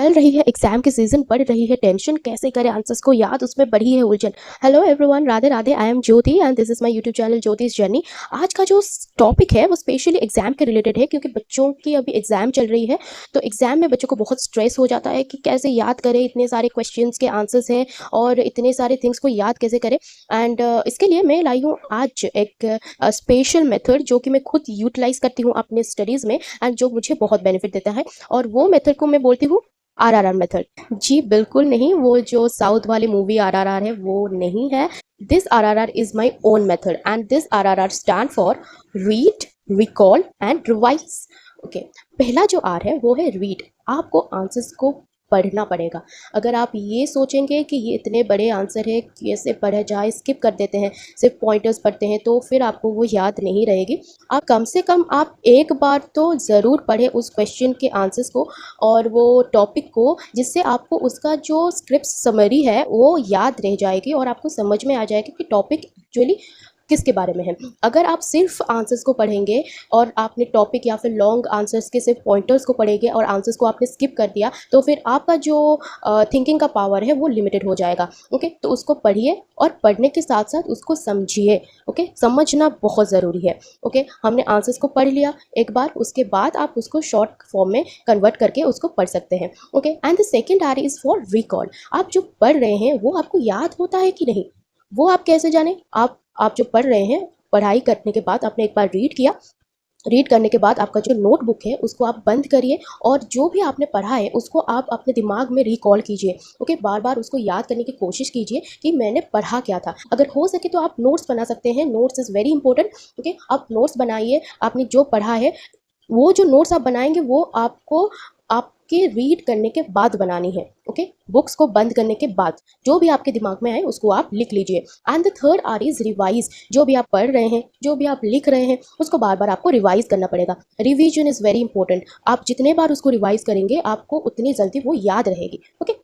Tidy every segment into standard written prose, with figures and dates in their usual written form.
चल रही है एग्जाम की सीजन, बढ़ रही है टेंशन, कैसे करें आंसर्स को याद, उसमें बढ़ी है उलझन। Hello everyone, Radhe Radhe. I am Jyoti and this is my YouTube channel Jyoti's journey. आज का जो टॉपिक है वो स्पेशली एग्जाम के रिलेटेड है, क्योंकि बच्चों की अभी एग्जाम चल रही है। तो एग्जाम में बच्चों को बहुत स्ट्रेस हो जाता है कि कैसे याद करें, इतने सारे क्वेश्चंस के आंसर्स हैं और इतने सारे थिंग्स को याद कैसे करें। एंड इसके लिए मैं लाई हूँ आज एक स्पेशल मेथड जो कि मैं खुद यूटिलाइज करती हूँ अपने स्टडीज़ में, एंड जो मुझे बहुत बेनिफिट देता है। और वो मेथड को मैं बोलती हूँ आरआरआर मेथड। जी बिल्कुल नहीं, वो जो साउथ वाली मूवी आरआरआर है वो नहीं है। This RRR is my own method and this RRR stand for read, recall and revise. Okay, पहला जो आर है वो है रीड। आपको आंसर्स को पढ़ना पड़ेगा। अगर आप ये सोचेंगे कि ये इतने बड़े आंसर है कैसे पढ़ा जाए, स्किप कर देते हैं, सिर्फ पॉइंटर्स पढ़ते हैं, तो फिर आपको वो याद नहीं रहेगी। आप कम से कम आप एक बार तो ज़रूर पढ़ें उस क्वेश्चन के आंसर्स को और वो टॉपिक को, जिससे आपको उसका जो स्क्रिप्ट समरी है वो याद रह जाएगी और आपको समझ में आ जाएगा कि टॉपिक एक्चुअली किसके बारे में है। अगर आप सिर्फ आंसर्स को पढ़ेंगे और आपने टॉपिक या फिर लॉन्ग आंसर्स के सिर्फ पॉइंटर्स को पढ़ेंगे और आंसर्स को आपने स्किप कर दिया, तो फिर आपका जो थिंकिंग का पावर है वो लिमिटेड हो जाएगा। ओके, तो उसको पढ़िए और पढ़ने के साथ साथ उसको समझिए। ओके, समझना बहुत ज़रूरी है। ओके, हमने आंसर्स को पढ़ लिया एक बार, उसके बाद आप उसको शॉर्ट फॉर्म में कन्वर्ट करके उसको पढ़ सकते हैं। Okay, and the second R is for recall. आप जो पढ़ रहे हैं वो आपको याद होता है कि नहीं, वो आप कैसे जाने। आप जो पढ़ रहे हैं, पढ़ाई करने के बाद आपने एक बार रीड किया, रीड करने के बाद आपका जो नोटबुक है उसको आप बंद करिए और जो भी आपने पढ़ा है उसको आप अपने दिमाग में रिकॉल कीजिए। ओके, बार बार उसको याद करने की कोशिश कीजिए कि मैंने पढ़ा क्या था। अगर हो सके तो आप नोट्स बना सकते हैं, notes is very important. Okay, आप नोट्स बनाइए, आपने जो पढ़ा है वो जो नोट्स आप बनाएंगे वो आपको आपके रीड करने के बाद बनानी है। ओके, बुक्स को बंद करने के बाद जो भी आपके दिमाग में आए उसको आप लिख लीजिए। And the third R is revise. जो भी आप पढ़ रहे हैं, जो भी आप लिख रहे हैं, उसको बार बार आपको रिवाइज करना पड़ेगा। Revision is very important. आप जितने बार उसको रिवाइज करेंगे आपको उतनी जल्दी वो याद रहेगी। ओके,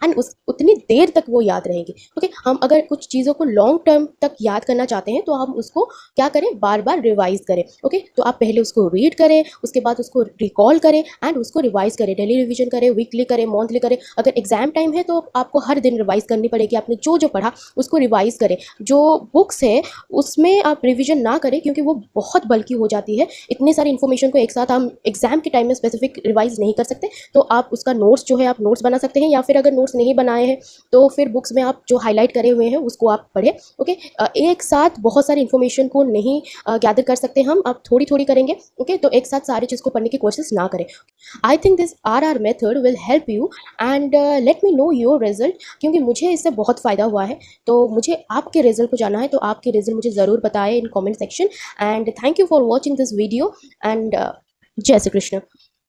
एंड उस उतनी देर तक वो याद रहेगी। ओके, हम अगर कुछ चीज़ों को लॉन्ग टर्म तक याद करना चाहते हैं तो हम उसको क्या करें, बार बार रिवाइज करें। ओके, तो आप पहले उसको रीड करें, उसके बाद उसको रिकॉल करें एंड उसको रिवाइज करें। डेली रिवीजन करें, वीकली करें, मंथली करें। अगर एग्जाम टाइम है तो आपको हर दिन रिवाइज करनी पड़ेगी। आपने जो जो पढ़ा उसको रिवाइज करें। जो बुक्स है उसमें आप रिविजन ना करें क्योंकि वो बहुत बल्कि हो जाती है। इतने सारी इन्फॉर्मेशन को एक साथ हम एग्जाम के टाइम में स्पेसिफिक रिवाइज नहीं कर सकते। तो आप उसका नोट्स जो है आप नोट्स बना सकते हैं, या फिर अगर नोट्स नहीं बनाए हैं तो फिर बुक्स में आप जो हाईलाइट करे हुए हैं उसको आप पढ़ें। ओके, एक साथ बहुत सारी इन्फॉर्मेशन को नहीं गैदर कर सकते हम, आप थोड़ी थोड़ी करेंगे। ओके, तो एक साथ सारी चीज़ को पढ़ने की कोशिश ना करें। I think this R method will help you and let me know your result, क्योंकि मुझे इससे बहुत फ़ायदा हुआ है। तो मुझे आपके रिजल्ट को जानना है, तो आपके रिजल्ट मुझे ज़रूर बताएं in comment section. And thank you for watching this video and जय श्री कृष्ण।